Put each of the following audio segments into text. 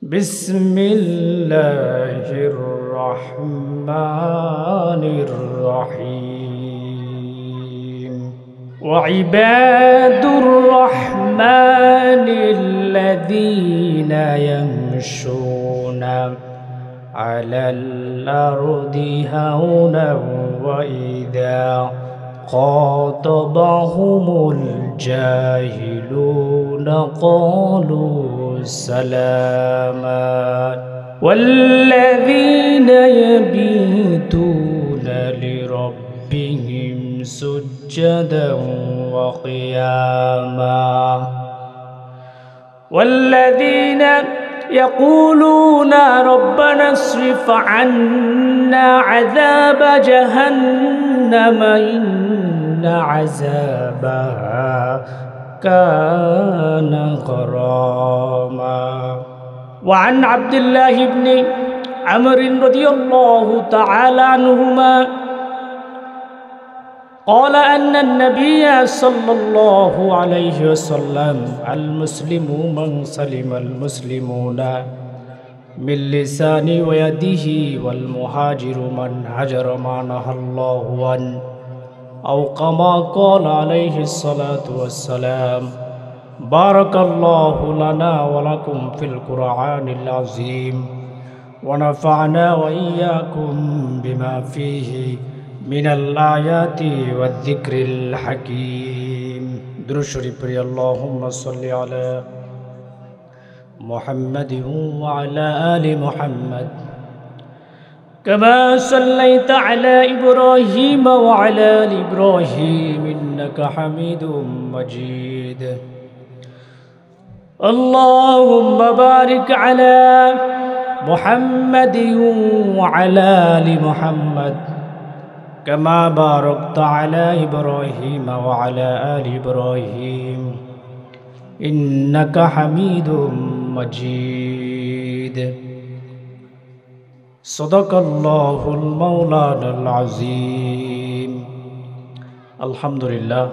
بسم الله الرحمن الرحيم وعباد الرحمن الذين يمشون على الأرض هونا وإذا خاطبهم الجاهلون قالوا سلاما والذين يبيتون لربهم سجدا وقياما والذين يقولون ربنا اصرف عنا عذاب جهنم إن عذابها كان غراما وعن عبد الله بن عمرو رضي الله تعالى عنهما قال أن النبي صلى الله عليه وسلم المسلم من سلم المسلمون من لسانه ويده والمهاجر من هجر ما نهى الله عنه أو كما قال عليه الصلاة والسلام بارك الله لنا ولكم في القرآن العظيم ونفعنا وإياكم بما فيه من الآيات والذكر الحكيم درود شريف اللهم صل على محمد وعلى آل محمد كما صليت على إبراهيم وعلى آل إبراهيم إنك حميد مجيد اللهم بارك على محمد وعلى آل محمد كما باركت على إبراهيم وعلى آل إبراهيم إنك حميد مجيد صدق الله المولانا العظيم الحمد لله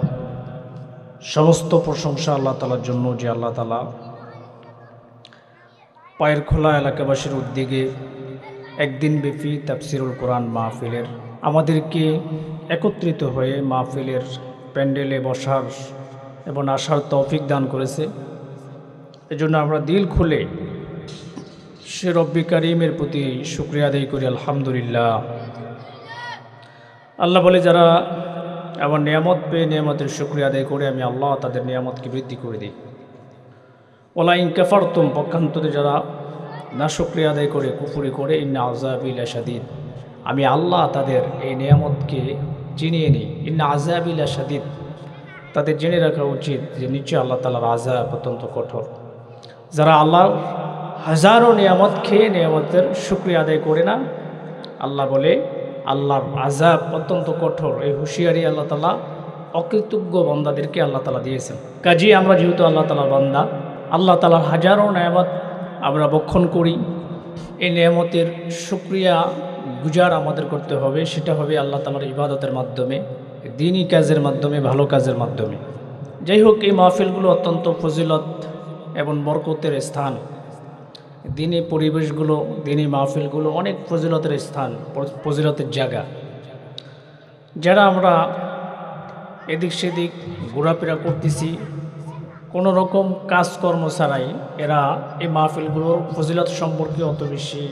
সমস্ত প্রশংসা আল্লাহ তাআলার জন্য যে আল্লাহ তাআলা পায়ের খোলা এলাকাবাসীর উদ্যোগে একদিন ব্যাপী তাফসিরুল কোরআন মাহফিলের আমাদেরকে একত্রিত হয়ে মাহফিলের প্যান্ডেলে বসার এবং আসার তৌফিক দান করেছে। এজন্য আমরা দিল খুলে সে রব্বি কারীমের প্রতি শুকরিয়া আদায় করি আলহামদুলিল্লাহ। আল্লাহ বলে যারা আমার নিয়ামত পেয়ে নিয়ামতের শুকরিয়া আদায় করে আমি আল্লাহ তাদের নিয়ামতকে বৃদ্ধি করে দিই। ওলা ইন কাফারতুম পক্ষান্তরে যারা না শুকরিয়া আদায় করে কুফরি করে ইন্না আযাবি লাশাদীদ আমি আল্লাহ তাদের এই নিয়ামতকে চিনিয়ে নিই। ইন্না আযাবি লাশাদীদ তাদের জেনে রাখা উচিত যে নিশ্চয় আল্লাহ তাআলার আযাব অত্যন্ত কঠোর। যারা আল্লাহর হাজারো নিয়ামত খেয়ে নিয়ামতের শুকরিয়া আদায় করে না আল্লাহ বলে আল্লাহর আযাব অত্যন্ত কঠোর। এই হুঁশিয়ারি আল্লাহ তাআলা অকৃতজ্ঞ বান্দাদেরকে আল্লাহ তাআলা দিয়েছেন। কাজেই আমরা যেহেতু আল্লাহ তাআলার বান্দা আল্লাহ তাআলার হাজারো নিয়ামত আমরা ভক্ষণ করি, এই নিয়ামতের শুকরিয়া গুজার আমাদের করতে হবে। সেটা হবে আল্লাহ তাআলার ইবাদতের মাধ্যমে, দ্বীনি কাজের মাধ্যমে, ভালো কাজের মাধ্যমে। যাই হোক, এই মাহফিলগুলো অত্যন্ত ফজিলত এবং বরকতের স্থান। দ্বীনি পরিবেশগুলো, দ্বীনি মাহফিলগুলো অনেক ফজিলতের স্থান, ফজিলতের জায়গা। যারা আমরা এদিক সেদিক ঘোরাফেরা করতেছি কোনো রকম কাজকর্ম ছাড়াই, এরা এই মাহফিলগুলোর ফজিলত সম্পর্কে অত বেশি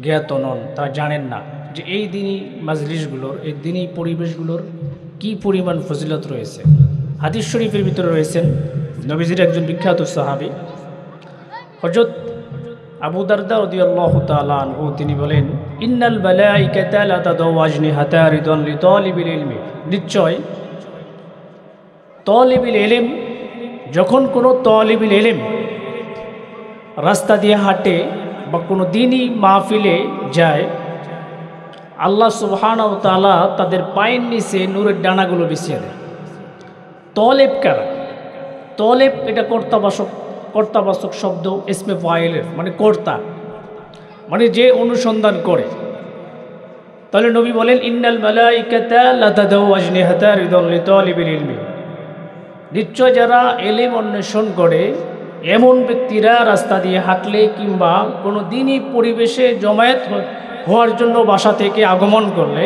জ্ঞাত নন। তা জানেন না যে এই দ্বীনি মাজলিসগুলোর, এই দ্বীনি পরিবেশগুলোর কি পরিমাণ ফজিলত রয়েছে। হাদিস শরীফের ভিতরে রয়েছেন নবীজির একজন বিখ্যাত সাহাবী হযরত আবু দারদা রাদিয়াল্লাহু তাআলা আনহু, তিনি বলেন ইন্নাল মালাইকাতা লা তাদাউ আজনিহাতা রিদান লিতালিবিল ইলমি নিশ্চয় তালিবুল ইলম যখন কোনো তালিবুল ইলম রাস্তা দিয়ে হাঁটে বা কোনো দ্বীনি মাহফিলে যায় আল্লাহ সুবহানাহু ওয়া তাআলা তাদের পায়ের নিচে নূরের ডানাগুলো বিছিয়ে দেয়। তলেব কারা? তলেব এটা কর্তাবাচক শব্দ, ইসমে ফাইলের মানে কর্তা, মানে যে অনুসন্ধান করে। তাহলে নবী বলেন ইন্নাল মালাইকাতা লা তাদাউ আজনিহাতা রিদান লিতালিবিল ইলমি নিশ্চয় যারা এলেম অন্বেষণ করে এমন ব্যক্তিরা রাস্তা দিয়ে হাঁটলে কিংবা কোনো দিনই পরিবেশে জমায়েত হওয়ার জন্য বাসা থেকে আগমন করলে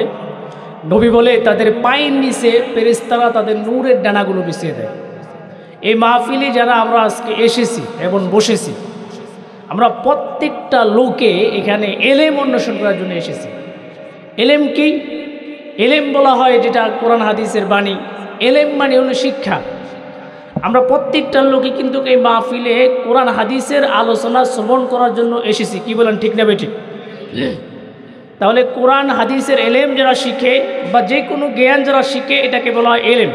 নবী বলে তাদের পায়ের নিচে ফেরেশতারা তাদের নূরের ডানাগুলো বিছিয়ে দেয়। এই মাহফিলে যারা আমরা আজকে এসেছি এবং বসেছি, আমরা প্রত্যেকটা লোকে এখানে এলেম অন্বেষণ করার জন্য এসেছি। এলেম কি? এলেম বলা হয় যেটা কোরআন হাদিসের বাণী। এলেম মানে হলো শিক্ষা। আমরা প্রত্যেকটা লোকে কিন্তু এই মাহফিলে কোরআন হাদিসের আলোচনা শ্রবণ করার জন্য এসেছি। কি বলেন, ঠিক না বেঠিক? তাহলে কোরআন হাদিসের এলেম যারা শিখে বা যে কোনো জ্ঞান যারা শিখে এটাকে বলা হয় এলেম।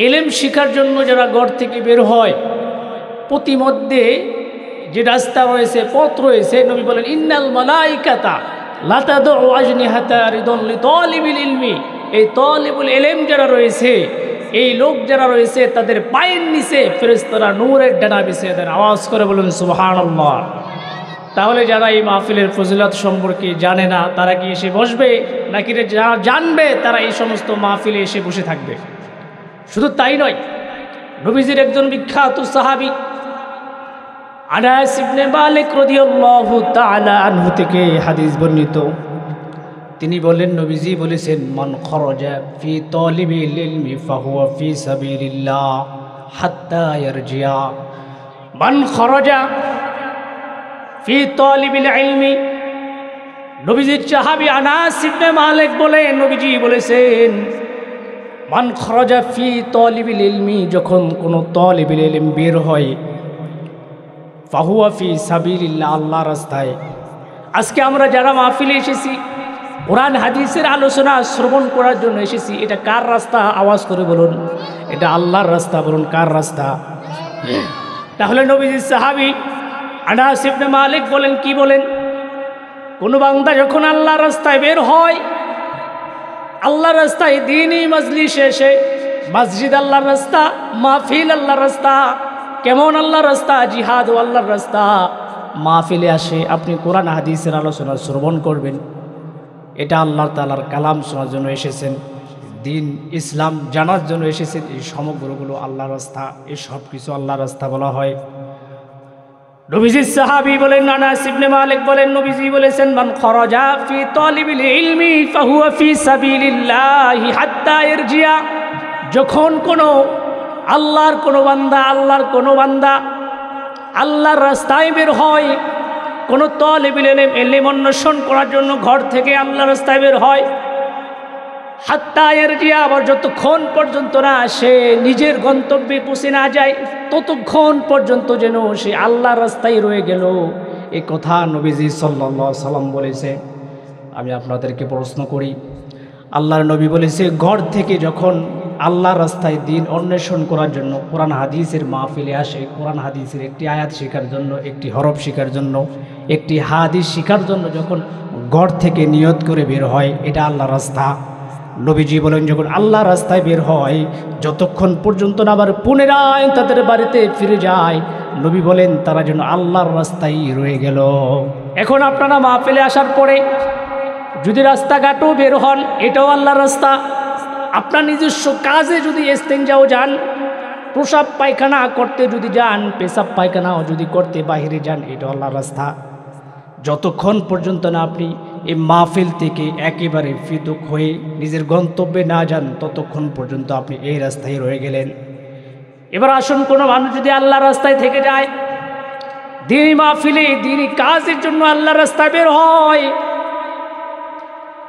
এলেম শিখার জন্য যারা ঘর থেকে বের হয়, প্রতিমধ্যে যে রাস্তা রয়েছে, পথ রয়েছে, নবী বলেন ইন্নাল মালাইকাতা লা তাদউ আজনিহাতা রিদান লিতালিবিল ইলমি। এই তালিবুল ইলম যারা রয়েছে, এই লোক যারা রয়েছে, তাদের পায়ের নিচে ফেরেশতারা নূরের ডানা বিছিয়ে দেন। আওয়াজ করে বলুন সুবহানাল্লাহ। তাহলে যারা এই মাহফিলের ফজিলত সম্পর্কে জানে না তারা কি এসে বসবে, নাকি যারা জানবে তারা এই সমস্ত মাহফিলে এসে বসে থাকবে? শুধু তাই নয়, নবীজির একজন বিখ্যাত সাহাবী আনাস ইবনে মালিক রাদিয়াল্লাহু তাআলা আনহু থেকে হাদিস বর্ণিত। তিনি বলেন, নবীজি বলেছেন, মান খরাজা ফি তালিবিল ইলমি ফাহুয়া ফি সাবিলিল্লাহ হাত্তা ইয়ারজিয়া। মান খরাজা ফি তালিবিল ইলমি, নবীজির সাহাবী আনাস ইবনে মালিক বলেন, নবীজি বলেছেন, মান খরাজা ফি তালিবিল ইলমি, যখন কোনো তালিবুল ইলম বের হয়, ফাহুয়া ফি সাবিলিল্লাহ, আল্লাহর রাস্তায়। আজকে আমরা যারা মাহফিলে এসেছি, কোরআন হাদিসের আলোচনা শ্রবণ করার জন্য এসেছি, এটা কার রাস্তা? আওয়াজ করে বলুন। এটা আল্লাহর রাস্তা। বলুন, কার রাস্তা? তাহলে নবীজির সাহাবী আনাস ইবনে মালিক বলেন, কি বলেন? কোনো বান্দা যখন আল্লাহর রাস্তায় বের হয়, আল্লাহর রাস্তায় দ্বীনি মজলিসে এসে, মসজিদ আল্লাহর রাস্তা, মাহফিল আল্লাহর রাস্তা। কেমন আল্লাহর রাস্তা? জিহাদ ও আল্লাহর রাস্তা। মাহফিলে আসে আপনি কোরআন হাদিসের আলোচনা শ্রবণ করবেন, এটা আল্লাহ তাআলার কালাম শোনার জন্য এসেছেন, দিন ইসলাম জানার জন্য এসেছেন। এই সমগ্রগুলো আল্লাহর রাস্তা, এই সব কিছু আল্লাহর রাস্তা বলা হয়। নবীজির সাহাবী বলেন, আনাস ইবনে মালিক বলেন, নবীজি বলেছেন, মান খরাজা ফি তালিবিল ইলমি ফাহুয়া ফি সাবিলিল্লাহি হাত্তা ইয়ারজিয়া। যখন কোনো আল্লাহর কোনো বান্দা আল্লাহর রাস্তায় বের হয়, কোনো তালিবুল ইলম অন্বেষণ করার জন্য ঘর থেকে আল্লাহর রাস্তায় বের হয়, হাত্তা ইয়ারজিয়া, আবার যতক্ষণ পর্যন্ত না সে নিজের গন্তব্যে পৌঁছে না যায়, ততক্ষণ পর্যন্ত যেন সে আল্লাহর রাস্তায় রয়ে গেল। এই কথা নবীজি সাল্লাল্লাহু আলাইহি সাল্লাম বলেছে। আমি আপনাদেরকে প্রশ্ন করি, আল্লাহর নবী বলেছে, ঘর থেকে যখন আল্লাহর রাস্তায় দিন অন্বেষণ করার জন্য কোরআন হাদিসের মাহফিলে আসে, কোরআন হাদিসের একটি আয়াত শেখার জন্য, একটি হরফ শেখার জন্য, একটি হাদিস শেখার জন্য যখন ঘর থেকে নিয়ত করে বের হয়, এটা আল্লাহর রাস্তা। নবীজি বলেন, যখন আল্লাহর রাস্তায় বের হয়, যতক্ষণ পর্যন্ত না আবার পুনরায় তাদের বাড়িতে ফিরে যায়, নবী বলেন তারা যেন আল্লাহর রাস্তায় রয়ে গেল। এখন আপনারা মাহফিলে আসার পরে যদি রাস্তাঘাটও বের হন, এটাও আল্লাহর রাস্তা। আপনার নিজস্ব কাজে যদি ইস্তেঞ্জাও যান, প্রসাব পায়খানা করতে যদি যান, পেশাব পায়খানাও যদি করতে বাহিরে যান, এটাও আল্লাহর রাস্তা। যতক্ষণ পর্যন্ত না আপনি এই মাহফিল থেকে একেবারে পৃথক হয়ে নিজের গন্তব্যে না যান, ততক্ষণ পর্যন্ত আপনি এই রাস্তায় রয়ে গেলেন। এবার আসুন, কোনো মানুষ যদি আল্লাহর রাস্তায় থেকে যায়, দিনই মাহফিলে দিনই কাজের জন্য আল্লাহর রাস্তায় বের হয়,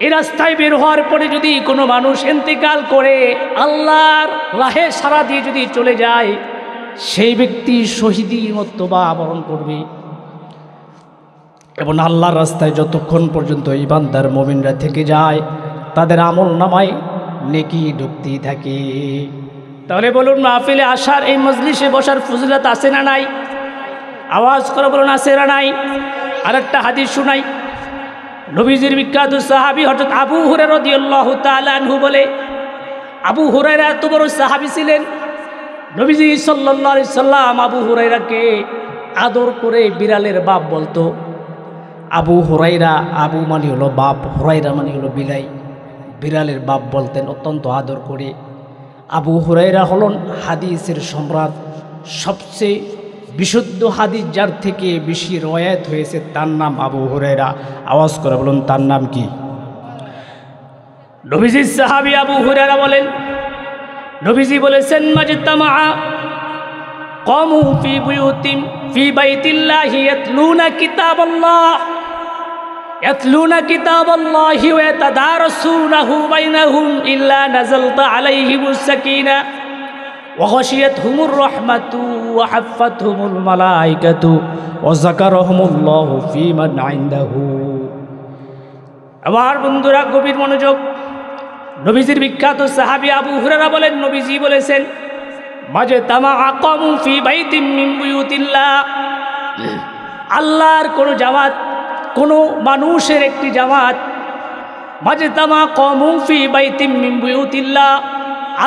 এই রাস্তায় বের হওয়ার পরে যদি কোনো মানুষ ইন্তেকাল করে আল্লাহর রাহে সারা দিয়ে যদি চলে যায়, সেই ব্যক্তি শহীদি মর্তবা বরণ করবে। এবং আল্লাহর রাস্তায় যতক্ষণ পর্যন্ত এই বান্দার মুমিনরা থেকে যায়, তাদের আমল নামায় নেকি ঢুকতেই থাকে। তাহলে বলুন, মাহফিলে আসার, এই মজলিসে বসার ফজিলত আছে না নাই? আওয়াজ করে বলুন, আছে না নাই? আরেকটা হাদিস শুনাই। নবীজির বিখ্যাত সাহাবী হযরত আবু হুরায়রা রাদিয়াল্লাহু তাআলা আনহু বলে, আবু হুরায়রা এত বড় সাহাবী ছিলেন, নবীজি সাল্লাল্লাহু আলাইহি সাল্লাম আবু হুরায়রাকে আদর করে বিড়ালের বাপ বলতো। আবু হুরায়রা, আবু মানে হলো বাপ, হুরায়রা মানে হলো বিলাই, বিড়ালের বাপ বলতেন অত্যন্ত আদর করে। আবু হুরায়রা হলেন হাদিসের সম্রাট, সবচেয়ে বিশুদ্ধ হাদিস যার থেকে বেশি রওয়ায়াত হয়েছে তার নাম আবু হুরায়রা। আওয়াজ করে বলুন তার নাম কি? নবীজির সাহাবী আবু হুরায়রা বলেন, নবীজি বলেছেন মাজতামা কওমু ফি বাইতিল্লাহি ইয়াতলুনা কিতাবাল্লাহি ওয়া ইয়াতাদারাসুনাহু বাইনাহুম ইল্লা নাযালতা আলাইহিমুস সাকিনা ওয়া গাশিয়াতহুমুর রাহমাতু ওয়া হাফফাতহুমুল মালায়েকাতু ওয়া যাকারাহুমুল্লাহু ফীমান ইনদাহু। আমার বন্ধুরা গভীর মনোযোগ। নবীজির বিখ্যাত সাহাবী আবু হুরায়রা বলেন, নবীজি বলেছেন মাজতামা কওমু ফি বাইতিম মিন বুয়ুতিল্লাহ, আল্লাহর কোন জামাত, কোন মানুষের একটি জামাত, মাজতামা কওমু ফি বাইতিম মিন বুয়ুতিল্লাহ,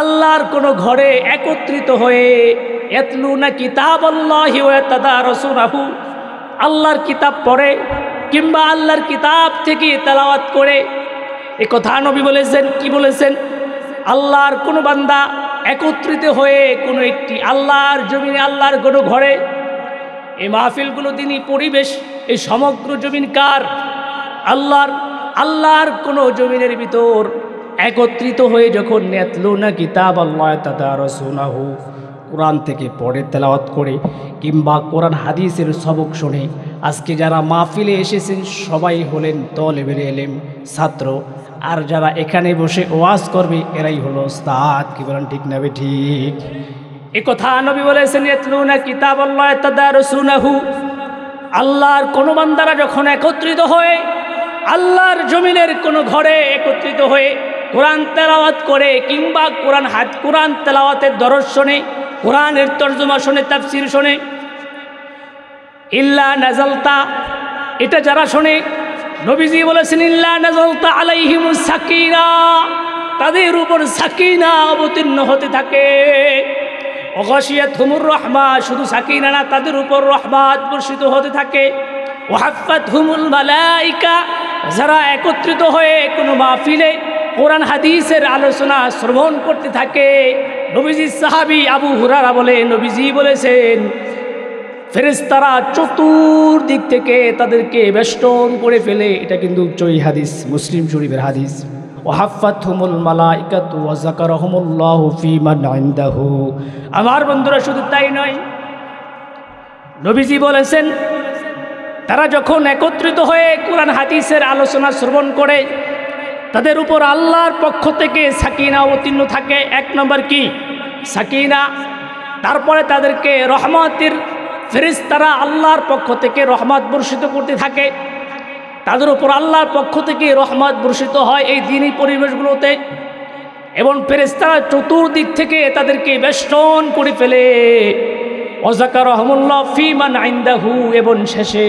আল্লাহর কোন ঘরে একত্রিত হয়ে ইয়াতলুনা কিতাবাল্লাহি ওয়া ইয়াতাদারাসুনাহু, আল্লাহর কিতাব পড়ে কিংবা আল্লাহর কিতাব থেকে তেলাওয়াত করে। এ কথা নবী বলেছেন। কি বলেছেন? আল্লাহর কোনো বান্দা একত্রিত হয়ে কোনো একটি আল্লাহর জমিনে, আল্লাহর কোনো ঘরে, এই মাহফিলগুলো দিনই পরিবেশ, এই সমগ্র জমিন কার? আল্লাহর কোনো জমিনের ভিতর একত্রিত হয়ে যখন ইয়াতলুনা কিতাবাল্লাহি ওয়া ইয়াতাদারাসুনাহু, কোরআন থেকে পড়ে তেলাওয়াত করে কিংবা কোরআন হাদিসের সবক শুনে। আজকে যারা মাহফিলে এসেছেন সবাই হলেন তলেবের ইলম, ছাত্র, আর যারা এখানে বসে ওয়াজ করবে এরাই হলো উস্তাদ। কি বলেন ঠিক না ঠিক? এ কথা নবী বলেছেন ইয়াতলুনা কিতাবাল্লাহি ওয়া ইয়াতাদারাসুনাহু, আল্লাহর কোন বান্দারা যখন একত্রিত হয়ে আল্লাহর জমিনের কোনো ঘরে একত্রিত হয়ে কোরআন তেলাওয়াত করে কিংবা কোরআন তেলাওয়াতের দরস শোনে, কোরআনের তরজমা শোনে, তাফসীর শোনে, ইল্লা নাযালতা, এটা যারা শোনে নবীজি বলেছেন ইল্লা নাযালতা আলাইহিমুস সাকিনা, তাদের উপর সাকিনা অবতীর্ণ হতে থাকে। ওয়া গাশিয়াতহুমুর রাহমা, শুধু সাকিনা না, তাদের উপর রহমত বর্ষিত হতে থাকে। ওয়া হাফফাতহুমুল মালায়েকা, যারা একত্রিত হয়ে কোনো মাহফিলে কোরআন হাদিসের আলোচনা শ্রবণ করতে থাকে। নবীজির সাহাবী আবু হুরায়রা বলে, নবীজি বলেছেন ফেরেশতারা চতুর্দিক থেকে তাদেরকে বেষ্টন করে ফেলে। এটা কিন্তু সহিহ হাদিস, মুসলিম শরীফের হাদিস। ওয়া হাফফাতহুমুল মালায়েকাতু ওয়া যাকারাহুমুল্লাহু ফীমান ইনদাহু। আমার বন্ধুরা শুধু তাই নয়, নবীজি বলেছেন তারা যখন একত্রিত হয়ে কোরআন হাদিসের আলোচনা শ্রবণ করে তাদের উপর আল্লাহর পক্ষ থেকে সাকিনা অবতীর্ণ থাকে। এক নম্বর কি? সাকিনা। তারপরে তাদেরকে রহমতের ফেরেশতারা আল্লাহর পক্ষ থেকে রহমত বর্ষিত করতে থাকে। তাদের উপর আল্লাহর পক্ষ থেকে রহমত বর্ষিত হয় এই দিনই পরিবেশগুলোতে, এবং ফেরেশতারা চতুর্দিক থেকে তাদেরকে বেষ্টন করে ফেলে। ওয়া যাকারাহুমুল্লাহু ফীমান ইনদাহু, এবং শেষে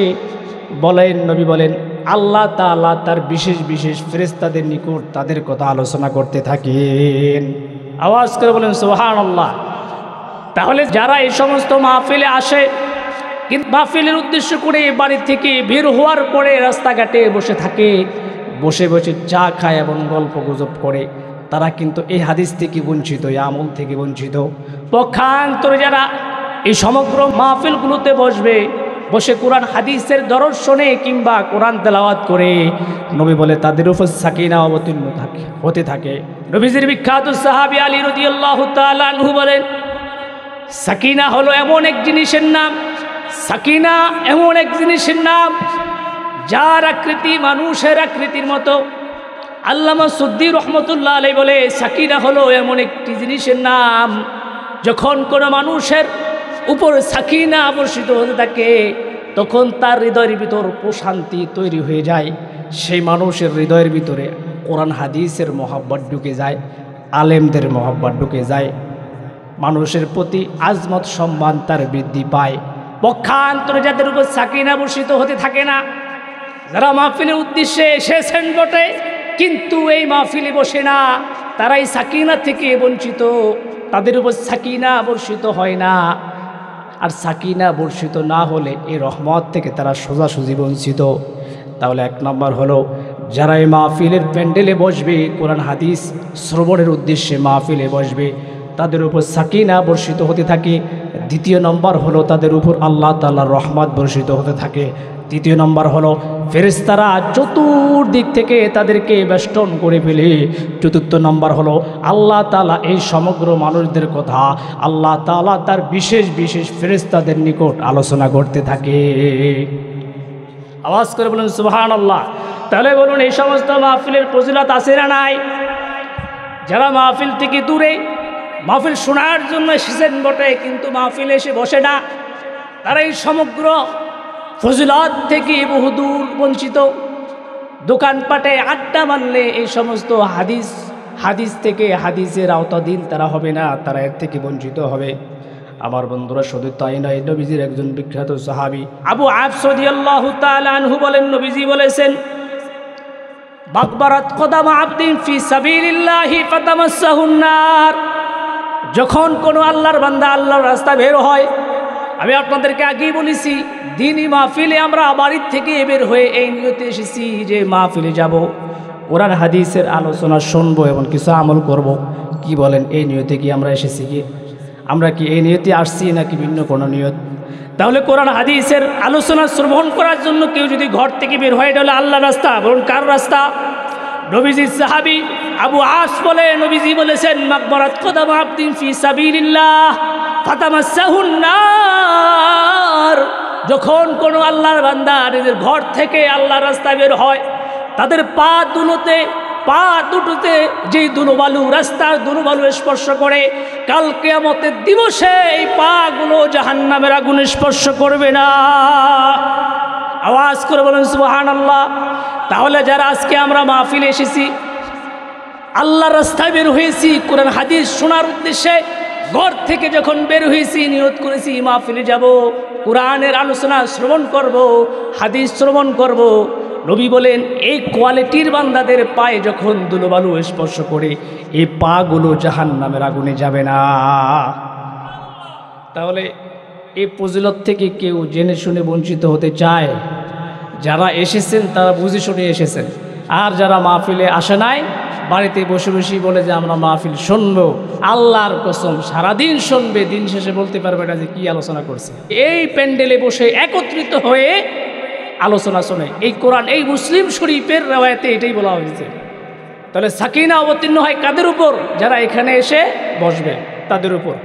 বলেন, নবী বলেন আল্লাহ তাআলা তার বিশেষ বিশেষ ফেরেশতাদের নিকট তাদের কথা আলোচনা করতে থাকেন। আওয়াজ করে বলেন সুবহানাল্লাহ। তাহলে যারা এই সমস্ত মাহফিলে আসে, কিন্তু মাহফিলের উদ্দেশ্য করে বাড়ি থেকে বের হওয়ার পরে রাস্তাঘাটে বসে থাকে, বসে বসে চা খায় এবং গল্প গুজব করে, তারা কিন্তু এই হাদিস থেকে বঞ্চিত, এই আমল থেকে বঞ্চিত। পক্ষান্তরে যারা এই সমগ্র মাহফিলগুলোতে বসবে, বসে কোরআন হাদিসের দরস শোনে কিংবা কোরআন তেলাওয়াত করে, নবী বলে তাদের উপর সাকিনা অবতীর্ণ হতে থাকে। নবীজির বিখ্যাত সাহাবী আলী রাদিয়াল্লাহু তাআলা আনহু বলেন, সাকিনা হলো এমন এক জিনিসের নাম, সাকিনা এমন এক জিনিসের নাম যার আকৃতি মানুষের আকৃতির মতো। আল্লামা সুদ্দী রহমতুল্লাহ আলাইহি বলে, সাকিনা হলো এমন একটি জিনিসের নাম, যখন কোনো মানুষের উপর সাকিনা বর্ষিত হতে থাকে তখন তার হৃদয়ের ভিতর প্রশান্তি তৈরি হয়ে যায়। সেই মানুষের হৃদয়ের ভিতরে কোরআন হাদিসের মহব্বত ঢুকে যায়, আলেমদের মহব্বত ঢুকে যায়, মানুষের প্রতি আজমত সম্মান তার বৃদ্ধি পায়। পক্ষান্তরে যাদের উপর সাকিনা বর্ষিত হতে থাকে না, যারা মাহফিলের উদ্দেশ্যে এসেছেন বটে কিন্তু এই মাহফিলে বসে না, তারাই সাকিনা থেকে বঞ্চিত, তাদের উপর সাকিনা বর্ষিত হয় না। আর সাকিনা বর্ষিত না হলে এই রহমত থেকে তারা সোজাসুজি বঞ্চিত। তাহলে এক নম্বর হলো, যারা এই মাহফিলের প্যান্ডেলে বসবে, কোরআন হাদিস শ্রবণের উদ্দেশ্যে মাহফিলে বসবে, তাদের উপর সাকিনা বর্ষিত হতে থাকে। দ্বিতীয় নম্বর হলো তাদের উপর আল্লাহ তাআলার রহমত বর্ষিত হতে থাকে। তৃতীয় নম্বর হলো ফেরেশতারা চতুর্দিক থেকে তাদেরকে বেষ্টন করে ফেলে। চতুর্থ নম্বর হলো আল্লাহ তাআলা এই সমগ্র মানুষদের কথা আল্লাহ তাআলা তার বিশেষ বিশেষ ফেরেশতাদের নিকট আলোচনা করতে থাকে। আওয়াজ করে বলুন সুবহানাল্লাহ। তাহলে বলুন এই সমস্ত মাহফিলের ফজিলত আছে না নাই? যারা মাহফিল থেকে দূরে, মাহফিল শোনার জন্য এসেছেন বটে কিন্তু মাহফিলে এসে বসে না, তারা এই সমগ্র ফজিলত থেকে বহুদূর বঞ্চিত। দোকানপাটে আড্ডা মারলে এই সমস্ত হাদিস থেকে হাদিসের আওতাধীন তারা হবে না, তারা এর থেকে বঞ্চিত হবে। আমার বন্ধুরা, শুধু তাই নয়, নবীজির একজন বিখ্যাত সাহাবী আবু আফস রাদিয়াল্লাহু তাআলা আনহু বলেন, নবীজি বলেছেন, বাকবারাত কদাম আবদিন ফি সাবিলিল্লাহি ফাতামাসসাহুন নার। যখন কোনো আল্লাহর বান্দা আল্লাহর রাস্তা বের হয়, আমি আপনাদেরকে আগেই বলেছি, দিনই মাহফিলে আমরা বাড়ির থেকে বের হয়ে এই নিয়তে এসেছি যে মাহফিলে যাব, কোরআন হাদিসের আলোচনা শুনবো এবং কিছু আমল করব। কি বলেন, এই নিয়তে কি আমরা এসেছি? কি আমরা কি এই নিয়তে আসছি নাকি ভিন্ন কোনো নিয়ত? তাহলে কোরআন হাদিসের আলোচনা শ্রবণ করার জন্য কেউ যদি ঘর থেকে বের হয়, এটা হলো আল্লাহর রাস্তা। বলুন কার রাস্তা? নবীজির সাহাবী আবু আস বলে, নবীজি বলেছেন, মাকবারাত কদাম আবদিন ফি সাবিলিল্লাহ ফাতামাসসাহুন নার। যখন কোনো আল্লাহর বান্দা নিজের ঘর থেকে আল্লাহর রাস্তায় বের হয়, তাদের পা দুটোতে যেই ধুলোবালু, রাস্তার ধুলোবালু স্পর্শ করে, কাল কিয়ামতের দিবসে এই পাগুলো জাহান্নামের আগুন স্পর্শ করবে না। আওয়াজ করে বলেন সুবহানাল্লাহ। তাহলে যারা আজকে আমরা মাহফিলে এসেছি, আল্লাহর রাস্তায় বের হয়েছি, কোরআন হাদিস শোনার উদ্দেশ্যে ঘর থেকে যখন বের হয়েছি, নিয়ত করেছি মাহফিলে যাব, কোরআনের আলোচনা শ্রবণ করব, হাদিস শ্রবণ করব। নবী বলেন, এই কোয়ালিটির বান্দাদের পায়ে যখন ধুলোবালু স্পর্শ করে, এই পাগুলো জাহান্নামের আগুনে যাবে না। তাহলে এই ফজিলত থেকে কেউ জেনে শুনে বঞ্চিত হতে চায়? যারা এসেছেন তারা বুঝে শুনে এসেছেন, আর যারা মাহফিলে আসে নাই, বাড়িতে বসে বসে বলে যে আমরা মাহফিল শুনবো, আল্লাহর কসম সারাদিন শুনবে, দিন শেষে বলতে পারবে না যে কি আলোচনা করছে। এই প্যান্ডেলে বসে একত্রিত হয়ে আলোচনা শোনে, এই কোরআন, এই মুসলিম শরীফের রেওয়ায়েতে এটাই বলা হয়েছে। তাহলে সাকিনা অবতীর্ণ হয় কাদের উপর? যারা এখানে এসে বসবে তাদের উপর।